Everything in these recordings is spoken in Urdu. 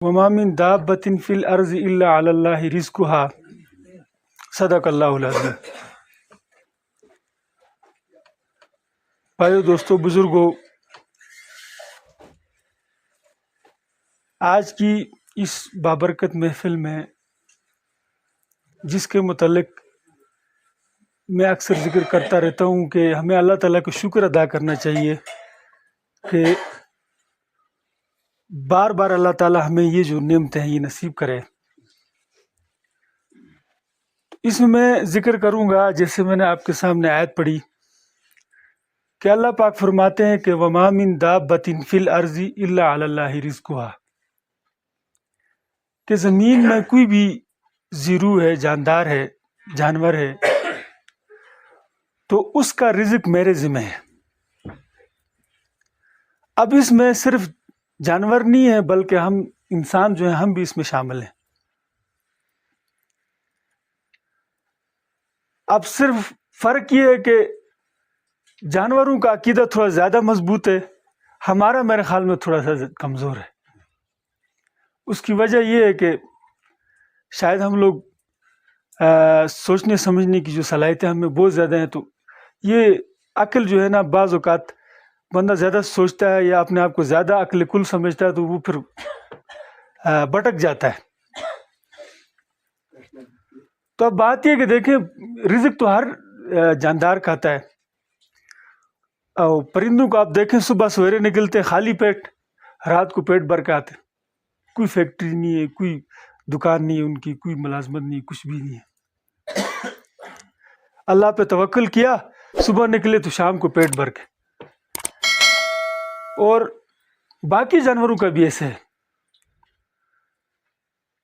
وما من دابة في الأرض إلا على الله رزقها صدق اللہ العظیم۔ بھائیو، دوستو، بزرگو، آج کی اس بابرکت محفل میں جس کے متعلق میں اکثر ذکر کرتا رہتا ہوں کہ ہمیں اللہ تعالیٰ کا شکر ادا کرنا چاہیے کہ بار بار اللہ تعالیٰ ہمیں یہ جو نعمتیں ہیں یہ نصیب کرے۔ اس میں ذکر کروں گا، جیسے میں نے آپ کے سامنے آیت پڑھی کہ اللہ پاک فرماتے ہیں کہ وَمَا مِن دَابَّةٍ فِي الْأَرْضِ إِلَّا عَلَى اللَّهِ رِزْقُهَا، کہ زمین میں کوئی بھی زیرو ہے، جاندار ہے، جانور ہے، تو اس کا رزق میرے ذمہ ہے۔ اب اس میں صرف جانور نہیں ہے بلکہ ہم انسان جو ہیں ہم بھی اس میں شامل ہیں۔ اب صرف فرق یہ ہے کہ جانوروں کا عقیدہ تھوڑا زیادہ مضبوط ہے، ہمارا میرے خیال میں تھوڑا سا کمزور ہے۔ اس کی وجہ یہ ہے کہ شاید ہم لوگ سوچنے سمجھنے کی جو صلاحیتیں ہمیں بہت زیادہ ہیں، تو یہ عقل جو ہے نا، بعض اوقات بندہ زیادہ سوچتا ہے یا اپنے آپ کو زیادہ عقل کل سمجھتا ہے تو وہ پھر بھٹک جاتا ہے۔ تو اب بات یہ کہ دیکھیں، رزق تو ہر جاندار کھاتا ہے، اور پرندوں کو آپ دیکھیں صبح سویرے نکلتے خالی پیٹ، رات کو پیٹ بھر کے آتے، کوئی فیکٹری نہیں ہے، کوئی دکان نہیں ہے ان کی، کوئی ملازمت نہیں، کچھ بھی نہیں ہے۔ اللہ پہ توکل کیا، صبح نکلے تو شام کو پیٹ بھر کے۔ اور باقی جانوروں کا بھی ایسے ہے۔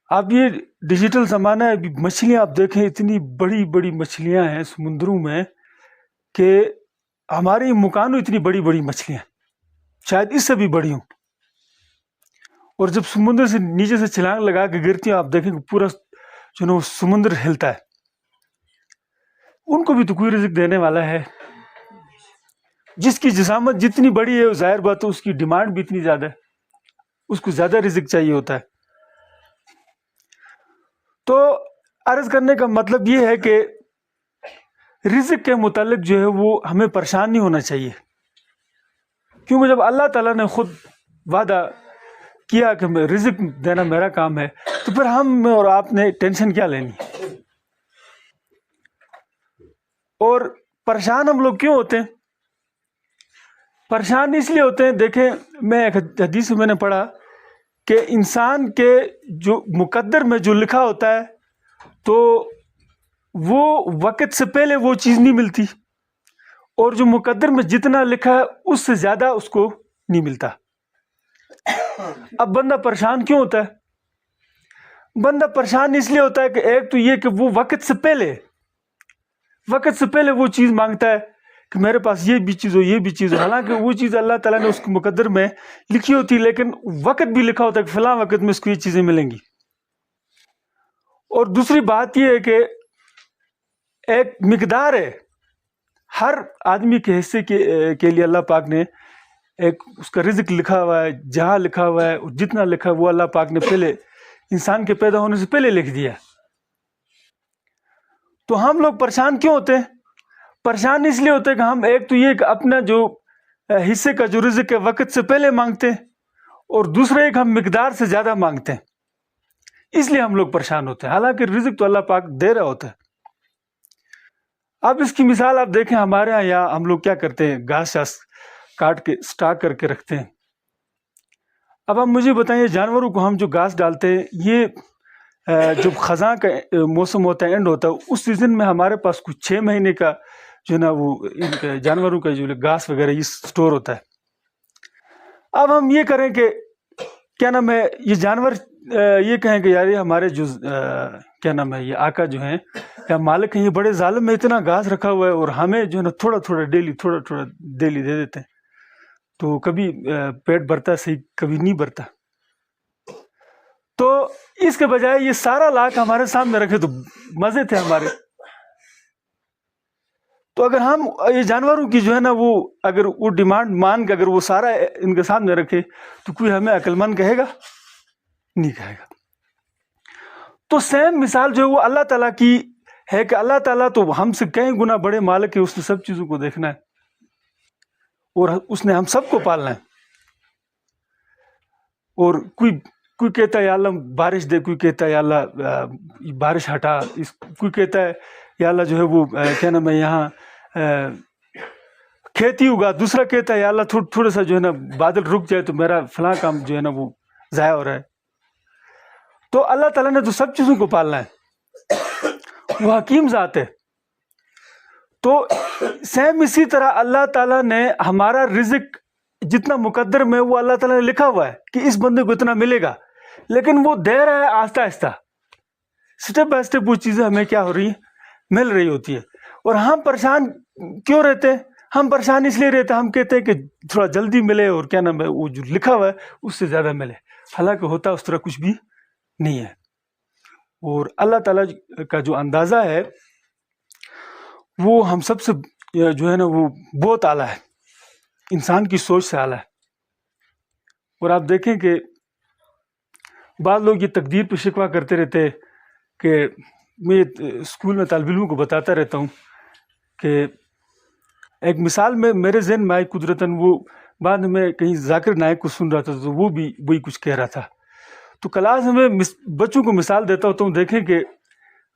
اب یہ ڈیجیٹل زمانہ ہے، ابھی مچھلیاں آپ دیکھیں، اتنی بڑی بڑی مچھلیاں ہیں سمندروں میں کہ ہمارے مکانوں اتنی بڑی بڑی مچھلیاں شاید اس سے بھی بڑی ہوں، اور جب سمندر سے نیچے سے چھلانگ لگا کے گرتی ہیں آپ دیکھیں کہ پورا جو نا سمندر ہلتا ہے۔ ان کو بھی تو کوئی رزق دینے والا ہے۔ جس کی جسامت جتنی بڑی ہے ظاہر بات ہے اس کی ڈیمانڈ بھی اتنی زیادہ ہے، اس کو زیادہ رزق چاہیے ہوتا ہے۔ تو عرض کرنے کا مطلب یہ ہے کہ رزق کے متعلق جو ہے وہ ہمیں پریشان نہیں ہونا چاہیے، کیونکہ جب اللہ تعالیٰ نے خود وعدہ کیا کہ رزق دینا میرا کام ہے، تو پھر ہم اور آپ نے ٹینشن کیا لینی۔ اور پریشان ہم لوگ کیوں ہوتے ہیں؟ پریشان اس لیے ہوتے ہیں، دیکھیں، میں ایک حدیث میں نے پڑھا کہ انسان کے جو مقدر میں جو لکھا ہوتا ہے تو وہ وقت سے پہلے وہ چیز نہیں ملتی، اور جو مقدر میں جتنا لکھا ہے اس سے زیادہ اس کو نہیں ملتا۔ اب بندہ پریشان کیوں ہوتا ہے؟ بندہ پریشان اس لیے ہوتا ہے کہ ایک تو یہ کہ وہ وقت سے پہلے وہ چیز مانگتا ہے کہ میرے پاس یہ بھی چیز ہو، یہ بھی چیز ہو، حالانکہ وہ چیز اللہ تعالیٰ نے اس کے مقدر میں لکھی ہوتی، لیکن وقت بھی لکھا ہوتا ہے کہ فلاں وقت میں اس کو یہ چیزیں ملیں گی۔ اور دوسری بات یہ ہے کہ ایک مقدار ہے، ہر آدمی کے حصے کے لیے اللہ پاک نے ایک اس کا رزق لکھا ہوا ہے، جہاں لکھا ہوا ہے، اور جتنا لکھا ہے وہ اللہ پاک نے پہلے انسان کے پیدا ہونے سے پہلے لکھ دیا۔ تو ہم لوگ پریشان کیوں ہوتے ہیں؟ پریشان اس لیے ہوتے ہیں کہ ہم ایک تو یہ کہ اپنا جو حصے کا جو رزق ہے وقت سے پہلے مانگتے ہیں، اور دوسرا ایک ہم مقدار سے زیادہ مانگتے ہیں، اس لیے ہم لوگ پریشان ہوتے ہیں، حالانکہ رزق تو اللہ پاک دے رہا ہوتا ہے۔ اب اس کی مثال آپ دیکھیں، ہمارے ہاں یا ہم لوگ کیا کرتے ہیں، گھاس کاٹ کے سٹاک کر کے رکھتے ہیں۔ اب آپ مجھے بتائیں، جانوروں کو ہم جو گھاس ڈالتے ہیں، یہ جب خزاں کا موسم ہوتا ہے، اینڈ ہوتا ہے، اس سیزن میں ہمارے پاس کچھ 6 مہینے کا جو نا وہ ان کے جانوروں کا جو گھاس وغیرہ یہ سٹور ہوتا ہے۔ اب ہم یہ کریں کہ کیا نام ہے، یہ جانور یہ کہیں کہ یار یہ ہمارے جو کیا نام ہے یہ آقا جو ہیں یا مالک ہیں، یہ بڑے ظالم میں اتنا گھاس رکھا ہوا ہے، اور ہمیں جو ہے نا تھوڑا تھوڑا ڈیلی دے دیتے ہیں، تو کبھی پیٹ بھرتا صحیح، کبھی نہیں بھرتا۔ تو اس کے بجائے یہ سارا لاکھ ہمارے سامنے رکھے تو مزے تھے ہمارے۔ تو اگر ہم یہ جانوروں کی جو ہے نا وہ اگر وہ ڈیمانڈ مان کے اگر وہ سارا ان کے سامنے رکھے تو کوئی ہمیں عقل مند کہے گا؟ نہیں کھائے گا. تو سیم مثال جو ہے وہ اللہ تعالیٰ کی ہے کہ اللہ تعالیٰ تو ہم سے کئی گنا بڑے مالک ہے، اس نے سب چیزوں کو دیکھنا ہے اور اس نے ہم سب کو پالنا ہے. اور کوئی کہتا ہے یا اللہ بارش دے، کوئی کہتا ہے یا اللہ بارش ہٹا، کوئی کہتا ہے یا اللہ جو ہے وہ کیا نام ہے یہاں کھیتی ہوگا، دوسرا کہتا ہے یا اللہ تھوڑا سا جو ہے نا بادل رک جائے تو میرا فلاں کام جو ہے نا وہ ضائع ہو رہا ہے. تو اللہ تعالیٰ نے تو سب چیزوں کو پالنا ہے، وہ حکیم ذات ہے. تو سیم اسی طرح اللہ تعالیٰ نے ہمارا رزق جتنا مقدر میں وہ اللہ تعالیٰ نے لکھا ہوا ہے کہ اس بندے کو اتنا ملے گا، لیکن وہ دے رہا ہے آہستہ آہستہ، سٹیپ بائی سٹیپ وہ چیزیں ہمیں کیا ہو رہی ہیں، مل رہی ہوتی ہے. اور ہم پریشان کیوں رہتے ہیں؟ ہم پریشان اس لیے رہتے ہیں، ہم کہتے ہیں کہ تھوڑا جلدی ملے اور کیا نام ہے وہ جو لکھا ہوا ہے اس سے زیادہ ملے، حالانکہ ہوتا اس طرح کچھ بھی نہیں ہے. اور اللہ تعالیٰ کا جو اندازہ ہے وہ ہم سب سے جو ہے نا وہ بہت اعلیٰ ہے، انسان کی سوچ سے اعلیٰ ہے. اور آپ دیکھیں کہ بعض لوگ یہ تقدیر پہ شکوہ کرتے رہتے کہ میں اسکول میں طالب علموں کو بتاتا رہتا ہوں کہ ایک مثال میں میرے ذہن میں آئی قدرتاً، وہ بعد میں کہیں ذاکر نائک کو سن رہا تھا تو وہ بھی وہی کچھ کہہ رہا تھا. تو کلاس میں بچوں کو مثال دیتا ہوتا ہوں، دیکھیں کہ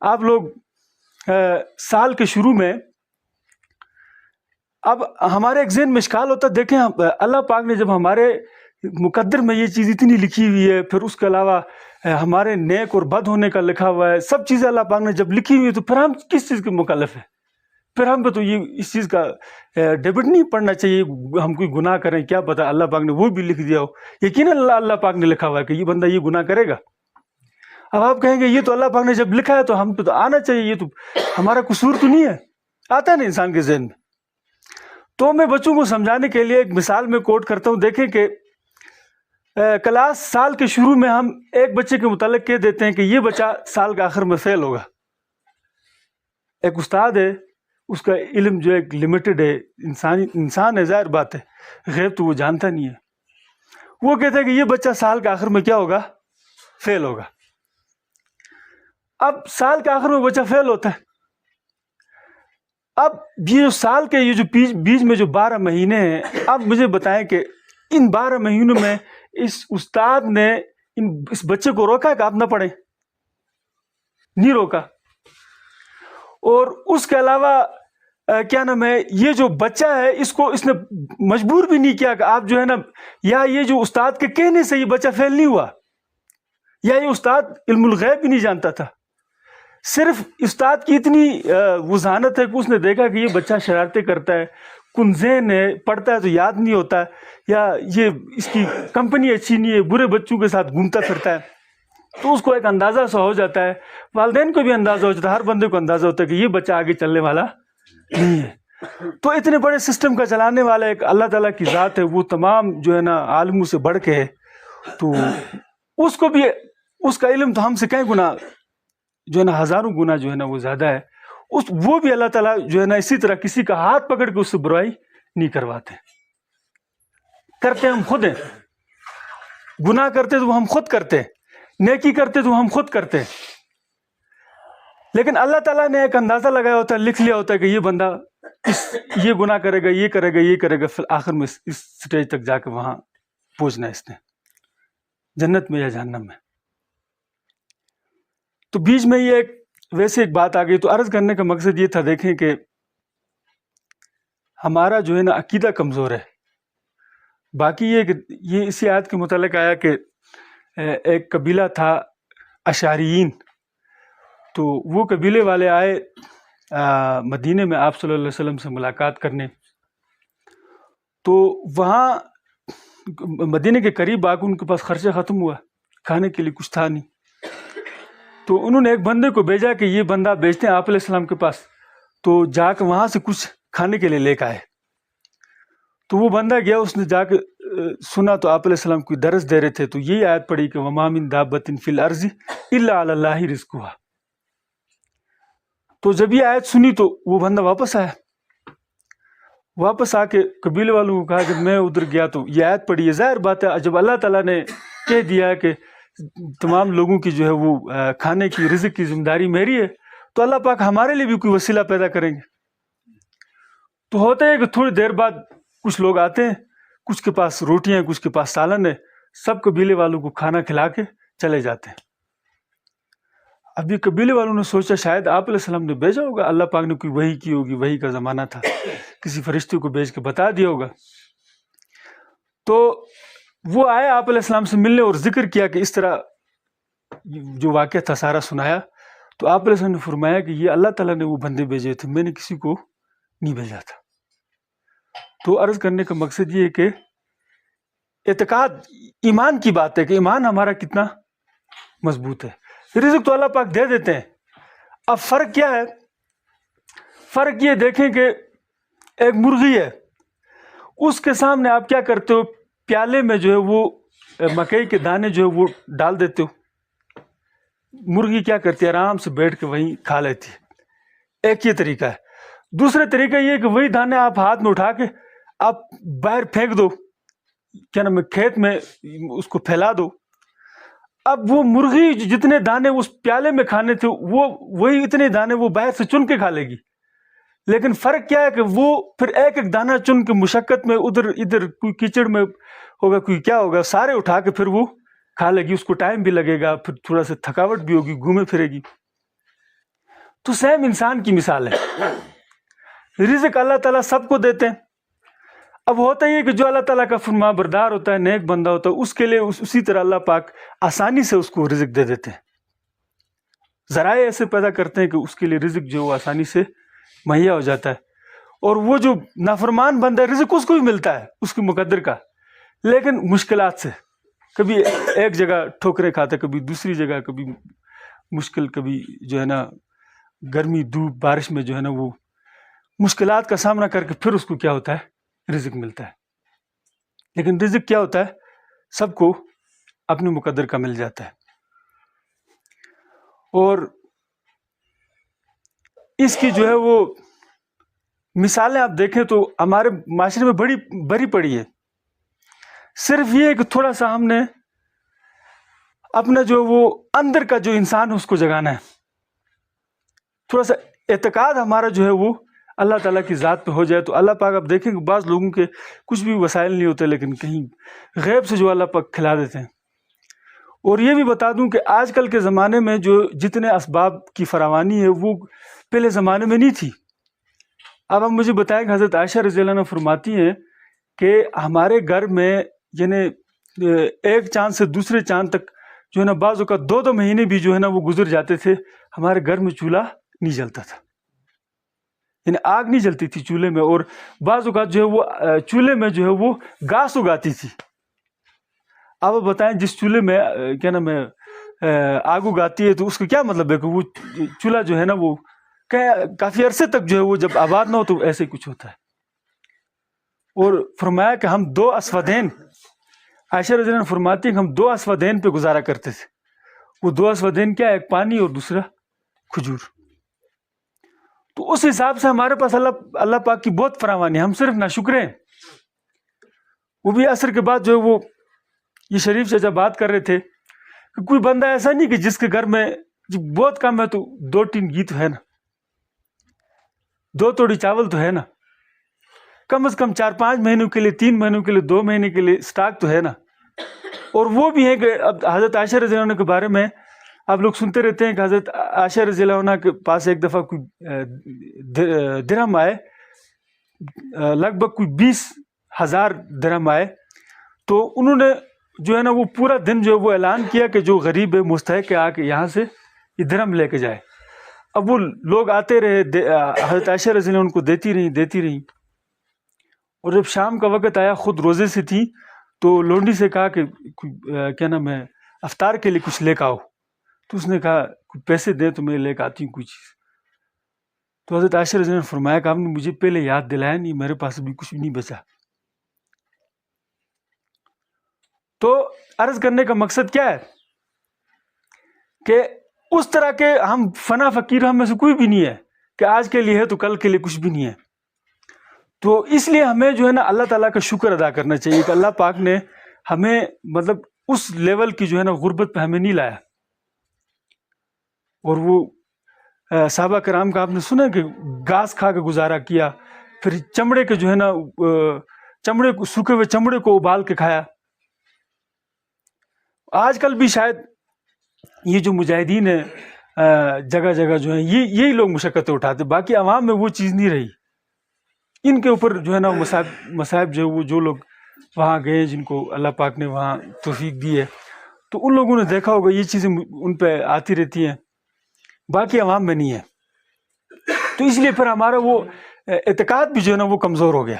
آپ لوگ سال کے شروع میں اب ہمارے ایک ذہن میں اشکال ہوتا ہے، دیکھیں اللہ پاک نے جب ہمارے مقدر میں یہ چیز اتنی لکھی ہوئی ہے، پھر اس کے علاوہ ہمارے نیک اور بد ہونے کا لکھا ہوا ہے، سب چیزیں اللہ پاک نے جب لکھی ہوئی ہے تو پھر ہم کس چیز کے مکلف ہیں؟ پھر ہم پہ تو یہ اس چیز کا ڈیبٹ نہیں پڑھنا چاہیے ہم کوئی گناہ کریں، کیا پتہ اللہ پاک نے وہ بھی لکھ دیا ہو. یقیناً اللہ پاک نے لکھا ہوا ہے کہ یہ بندہ یہ گناہ کرے گا. اب آپ کہیں گے یہ تو اللہ پاک نے جب لکھا ہے تو ہم پہ تو آنا چاہیے، یہ تو ہمارا قصور تو نہیں ہے، آتا ہے نا انسان کے ذہن میں. تو میں بچوں کو سمجھانے کے لیے ایک مثال میں کوٹ کرتا ہوں. دیکھیں کہ کلاس سال کے شروع میں ہم ایک بچے کے متعلق کہہ دیتے ہیں کہ یہ بچہ سال کے آخر میں فیل ہوگا. ایک استاد ہے، اس کا علم جو ایک لمیٹڈ ہے، انسان ہے، ظاہر بات ہے، غیب تو وہ جانتا نہیں ہے. وہ کہتا ہے کہ یہ بچہ سال کے آخر میں کیا ہوگا؟ فیل ہوگا. اب سال کے آخر میں بچہ فیل ہوتا ہے. اب یہ جو سال کے یہ جو بیچ میں جو 12 مہینے ہیں، اب مجھے بتائیں کہ ان 12 مہینوں میں اس استاد نے اس بچے کو روکا کہ آپ نہ پڑھیں؟ نہیں روکا. اور اس کے علاوہ کیا نام ہے یہ جو بچہ ہے اس نے مجبور بھی نہیں کیا کہ آپ جو ہے نا، یا یہ جو استاد کے کہنے سے یہ بچہ فیل نہیں ہوا، یا یہ استاد علم الغیب بھی نہیں جانتا تھا. صرف استاد کی اتنی وضاحت ہے کہ اس نے دیکھا کہ یہ بچہ شرارتیں کرتا ہے، کنذین ہے، پڑھتا ہے تو یاد نہیں ہوتا، یا یہ اس کی کمپنی اچھی نہیں ہے، برے بچوں کے ساتھ گھومتا پھرتا ہے. تو اس کو ایک اندازہ سا ہو جاتا ہے، والدین کو بھی اندازہ ہو جاتا ہے، ہر بندے کو اندازہ ہوتا ہے کہ یہ بچہ آگے چلنے والا نہیں ہے. تو اتنے بڑے سسٹم کا چلانے والا ایک اللہ تعالیٰ کی ذات ہے، وہ تمام جو ہے نا عالموں سے بڑھ کے ہے. تو اس کو بھی اس کا علم تو ہم سے کئی گنا جو ہے نا ہزاروں گنا جو ہے نا وہ زیادہ ہے. وہ بھی اللہ تعالیٰ جو ہے نا اسی طرح کسی کا ہاتھ پکڑ کے اس سے برائی نہیں کرواتے. کرتے ہم خود ہیں، گناہ کرتے تو ہم خود کرتے، نیکی کرتے تو ہم خود کرتے. لیکن اللہ تعالیٰ نے ایک اندازہ لگایا ہوتا ہے، لکھ لیا ہوتا ہے کہ یہ بندہ یہ گناہ کرے گا، یہ کرے گا، یہ کرے گا، پھر آخر میں اس سٹیج تک جا کے وہاں پہنچنا ہے، اس نے جنت میں یا جہنم میں. تو بیچ میں یہ ویسے ایک بات آ گئی. تو عرض کرنے کا مقصد یہ تھا، دیکھیں کہ ہمارا جو ہے نا عقیدہ کمزور ہے. باقی یہ کہ یہ اسی آیت کے متعلق آیا کہ ایک قبیلہ تھا اشعریین. تو وہ قبیلے والے آئے مدینے میں آپ صلی اللہ علیہ وسلم سے ملاقات کرنے. تو وہاں مدینے کے قریب آ کے ان کے پاس خرچہ ختم ہوا، کھانے کے لیے کچھ تھا نہیں. تو انہوں نے ایک بندے کو بھیجا کہ یہ بندہ بھیجتے ہیں آپ علیہ السلام کے پاس، تو جا کے وہاں سے کچھ کھانے کے لیے لے کے آئے. تو وہ بندہ گیا، اس نے جا کے سنا تو آپ علیہ السلام کوئی درس دے رہے تھے. تو یہی آیت پڑھی کہ وَمَا مِن دَابَّةٍ فِي الْأَرْضِ إِلَّا عَلَى اللَّهِ رِزْقُهَا. تو جب یہ آیت سنی تو وہ بندہ واپس آیا. واپس آ کے قبیلے والوں کو کہا کہ میں ادھر گیا تو یہ آیت پڑھی ہے. ظاہر بات ہے جب اللہ تعالیٰ نے کہہ دیا کہ تمام لوگوں کی جو ہے وہ کھانے کی رزق کی ذمہ داری میری ہے، تو اللہ پاک ہمارے لیے بھی کوئی وسیلہ پیدا کریں گے۔ تو ہوتا ہے کہ تھوڑی دیر بعد کچھ لوگ آتے ہیں، کچھ کے پاس روٹیاں ہیں، کچھ کے پاس سالن ہے، سب قبیلے والوں کو کھانا کھلا کے چلے جاتے ہیں۔ اب یہ قبیلے والوں نے سوچا شاید آپ علیہ السلام نے بھیجا ہوگا، اللہ پاک نے کوئی وحی کی ہوگی، وحی کا زمانہ تھا، کسی فرشتے کو بھیج کے بتا دیا ہوگا۔ تو وہ آئے آپ علیہ السلام سے ملنے اور ذکر کیا کہ اس طرح جو واقعہ تھا سارا سنایا۔ تو آپ علیہ السلام نے فرمایا کہ یہ اللہ تعالیٰ نے وہ بندے بھیجے تھے، میں نے کسی کو نہیں بھیجا تھا۔ تو عرض کرنے کا مقصد یہ ہے کہ اعتقاد ایمان کی بات ہے کہ ایمان ہمارا کتنا مضبوط ہے۔ رزق تو اللہ پاک دے دیتے ہیں، اب فرق کیا ہے؟ فرق یہ دیکھیں کہ ایک مرغی ہے، اس کے سامنے آپ کیا کرتے ہو؟ پیالے میں جو ہے وہ مکئی کے دانے جو ہے وہ ڈال دیتے ہو، مرغی کیا کرتی ہے؟ آرام سے بیٹھ کے وہیں کھا لیتی ہے۔ ایک یہ طریقہ ہے۔ دوسرا طریقہ یہ ہے کہ وہی دانے آپ ہاتھ میں اٹھا کے آپ باہر پھینک دو، کیا نام ہے، کھیت میں اس کو پھیلا دو۔ اب وہ مرغی جتنے دانے اس پیالے میں کھانے تھے وہی اتنے دانے وہ باہر سے چن کے کھا لے گی، لیکن فرق کیا ہے کہ وہ پھر ایک ایک دانہ چن کے مشقت میں ادھر ادھر، کوئی کیچڑ میں ہوگا، کوئی کیا ہوگا، سارے اٹھا کے پھر وہ کھا لے گی۔ اس کو ٹائم بھی لگے گا، پھر تھوڑا سا تھکاوٹ بھی ہوگی، گھومے پھرے گی۔ تو سیم انسان کی مثال ہے، رزق اللہ تعالیٰ سب کو دیتے ہیں۔ اب ہوتا ہی ہے کہ جو اللہ تعالیٰ کا فرما بردار ہوتا ہے، نیک بندہ ہوتا ہے، اس کے لیے اسی طرح اللہ پاک آسانی سے اس کو رزق دے دیتے ہیں، ذرائع ایسے پیدا کرتے ہیں کہ اس کے لیے رزق جو آسانی سے مہیا ہو جاتا ہے۔ اور وہ جو نافرمان بندہ ہے، رزق اس کو بھی ملتا ہے اس کی مقدر کا، لیکن مشکلات سے، کبھی ایک جگہ ٹھوکریں کھاتا ہے، کبھی دوسری جگہ، کبھی مشکل، کبھی جو ہے نا گرمی، دھوپ، بارش میں جو ہے نا وہ مشکلات کا سامنا کر کے پھر اس کو کیا ہوتا ہے؟ رزق ملتا ہے۔ لیکن رزق کیا ہوتا ہے؟ سب کو اپنے مقدر کا مل جاتا ہے۔ اور اس کی جو ہے وہ مثالیں آپ دیکھیں تو ہمارے معاشرے میں بڑی بری پڑی ہے۔ صرف یہ ہے کہ تھوڑا سا ہم نے اپنا جو وہ اندر کا جو انسان ہے اس کو جگانا ہے، تھوڑا سا اعتقاد ہمارا جو ہے وہ اللہ تعالیٰ کی ذات پہ ہو جائے تو اللہ پاک، آپ دیکھیں کہ بعض لوگوں کے کچھ بھی وسائل نہیں ہوتے، لیکن کہیں غیب سے جو اللہ پاک کھلا دیتے ہیں۔ اور یہ بھی بتا دوں کہ آج کل کے زمانے میں جو جتنے اسباب کی فراوانی ہے وہ پہلے زمانے میں نہیں تھی۔ اب ہم مجھے بتائیں کہ حضرت عائشہ رضی اللہ عنہ فرماتی ہیں کہ ہمارے گھر میں یعنی ایک چاند سے دوسرے چاند تک جو ہے نا بعض اوقات 2 مہینے بھی جو ہے نا وہ گزر جاتے تھے، ہمارے گھر میں چولہا نہیں جلتا تھا، یعنی آگ نہیں جلتی تھی چولہے میں۔ اور بعض اوقات جو ہے وہ چولہے میں جو ہے وہ گھاس اگاتی تھی۔ اب آپ بتائیں جس چولہے میں کیا نام ہے آگ اگاتی ہے تو اس کا کیا مطلب ہے کہ وہ چولہا جو ہے نا وہ کافی عرصے تک جو ہے وہ جب آباد نہ ہو تو ایسے ہی کچھ ہوتا ہے۔ اور فرمایا کہ ہم 2 اسودین، عائشہ رضی اللہ عنہ فرماتی ہیں کہ ہم 2 اسودین پہ گزارا کرتے تھے۔ وہ 2 اسودین کیا، ایک پانی اور دوسرا کھجور۔ تو اس حساب سے ہمارے پاس اللہ پاک کی بہت فراوانی ہے، ہم صرف ناشکرے ہیں۔ وہ بھی عصر کے بعد جو ہے وہ یہ شریف چچا بات کر رہے تھے کہ کوئی بندہ ایسا نہیں کہ جس کے گھر میں بہت کم ہے تو 2-3 گھی تو ہے نا، 2 توڑی چاول تو ہے نا، کم از کم 4-5 مہینوں کے لیے، 3 مہینوں کے لیے، 2 مہینے کے لیے سٹاک تو ہے نا۔ اور وہ بھی ہے کہ اب حضرت عائشہ رضی اللہ عنہ کے بارے میں آپ لوگ سنتے رہتے ہیں کہ حضرت عائشہ رضی اللہ عنہ کے پاس ایک دفعہ کوئی درہم آئے، لگ بھگ کوئی 20,000 درہم آئے، تو انہوں نے جو ہے نا وہ پورا دن جو ہے وہ اعلان کیا کہ جو غریب ہے مستحق ہے آ کے یہاں سے یہ درہم لے کے جائے۔ اب وہ لوگ آتے رہے، حضرت عائشہ رضی اللہ عنہ ان کو دیتی رہیں۔ اور جب شام کا وقت آیا، خود روزے سے تھی، تو لونڈی سے کہا کہ کیا نام ہے افطار کے لیے کچھ لے کے آؤ۔ تو اس نے کہا کوئی پیسے دے تو میں لے کے آتی ہوں کوئی چیز۔ تو حضرت عائشہ رضی اللہ عنہ نے فرمایا کہ آپ نے مجھے پہلے یاد دلایا نہیں، میرے پاس ابھی کچھ بھی نہیں بچا۔ تو عرض کرنے کا مقصد کیا ہے کہ اس طرح کے ہم فنا فقیر ہم میں سے کوئی بھی نہیں ہے کہ آج کے لیے ہے تو کل کے لیے کچھ بھی نہیں ہے۔ تو اس لیے ہمیں جو ہے نا اللہ تعالیٰ کا شکر ادا کرنا چاہیے کہ اللہ پاک نے ہمیں مطلب اس لیول کی جو ہے نا غربت پہ ہمیں نہیں لایا. اور وہ صحابہ کرام کا آپ نے سنا کہ گھاس کھا کے گزارا کیا, پھر چمڑے کے جو ہے نا چمڑے کو, سوکھے ہوئے چمڑے کو ابال کے کھایا. آج کل بھی شاید یہ جو مجاہدین ہیں جگہ جگہ جو ہیں یہی لوگ مشقتیں اٹھاتے, باقی عوام میں وہ چیز نہیں رہی. ان کے اوپر جو ہے نا مصائب جو ہے وہ جو لوگ وہاں گئے جن کو اللہ پاک نے وہاں توفیق دی ہے, تو ان لوگوں نے دیکھا ہوگا یہ چیزیں ان پہ آتی رہتی ہیں, باقی عوام میں نہیں ہے. تو اس لیے پھر ہمارا وہ اعتقاد بھی جو ہے نا وہ کمزور ہو گیا.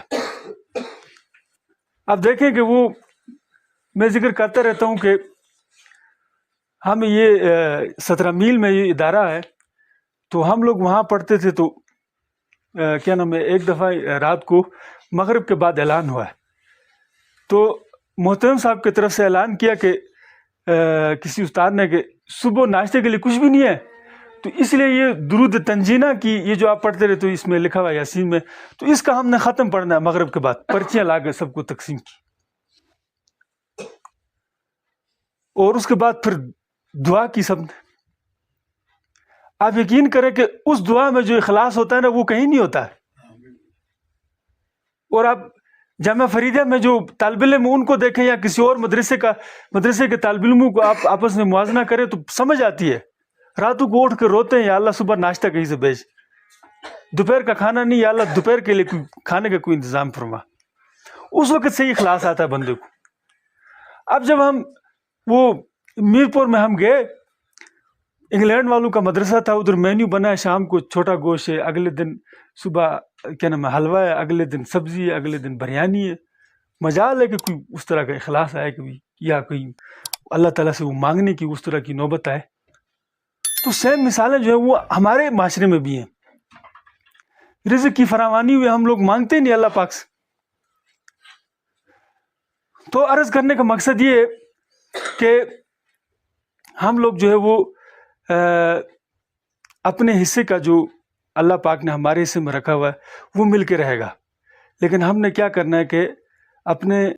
اب دیکھیں کہ وہ میں ذکر کرتا رہتا ہوں کہ ہم یہ 17 میل میں یہ ادارہ ہے, تو ہم لوگ وہاں پڑھتے تھے. تو کیا نام ہے, ایک دفعہ رات کو مغرب کے بعد اعلان ہوا ہے, تو محترم صاحب کی طرف سے اعلان کیا کہ کسی استاد نے کہ صبح ناشتے کے لیے کچھ بھی نہیں ہے, تو اس لیے یہ درود تنجینہ کی یہ جو آپ پڑھتے رہے تو اس میں لکھا ہوا ہے یاسین میں, تو اس کا ہم نے ختم پڑھنا ہے مغرب کے بعد. پرچیاں لا کے سب کو تقسیم کی, اور اس کے بعد پھر دعا کی سب نے. آپ یقین کریں کہ اس دعا میں جو اخلاص ہوتا ہے نا وہ کہیں نہیں ہوتا ہے. اور آپ جامعہ فریدہ میں جو طالب علم ان کو دیکھیں یا کسی اور مدرسے کے طالب علموں کو آپ آپس میں موازنہ کریں تو سمجھ آتی ہے. راتوں کو اٹھ کے روتے ہیں, یا اللہ صبح ناشتہ کہیں سے بھیج, دوپہر کا کھانا نہیں, یا اللہ دوپہر کے لیے کھانے کا کوئی انتظام فرما. اس وقت سے ہی اخلاص آتا ہے بندے کو. اب جب ہم وہ میر پور میں ہم گئے, انگلینڈ والوں کا مدرسہ تھا, ادھر مینیو بنا ہے, شام کو چھوٹا گوشت ہے, اگلے دن صبح کیا نام ہے حلوہ ہے, اگلے دن سبزی ہے, اگلے دن بریانی ہے. مجال ہے کہ کوئی اس طرح کا اخلاص آئے کہ یا کوئی اللہ تعالیٰ سے وہ مانگنے کی اس طرح کی نوبت آئے. تو سیم مثالیں جو ہے وہ ہمارے معاشرے میں بھی ہیں. رزق کی فراوانی ہوئی, ہم لوگ مانگتے نہیں اللہ پاک سے. تو عرض کرنے کا مقصد یہ ہے کہ ہم لوگ جو ہے وہ اپنے حصے کا جو اللہ پاک نے ہمارے حصے میں رکھا ہوا ہے وہ مل کے رہے گا, لیکن ہم نے کیا کرنا ہے کہ اپنے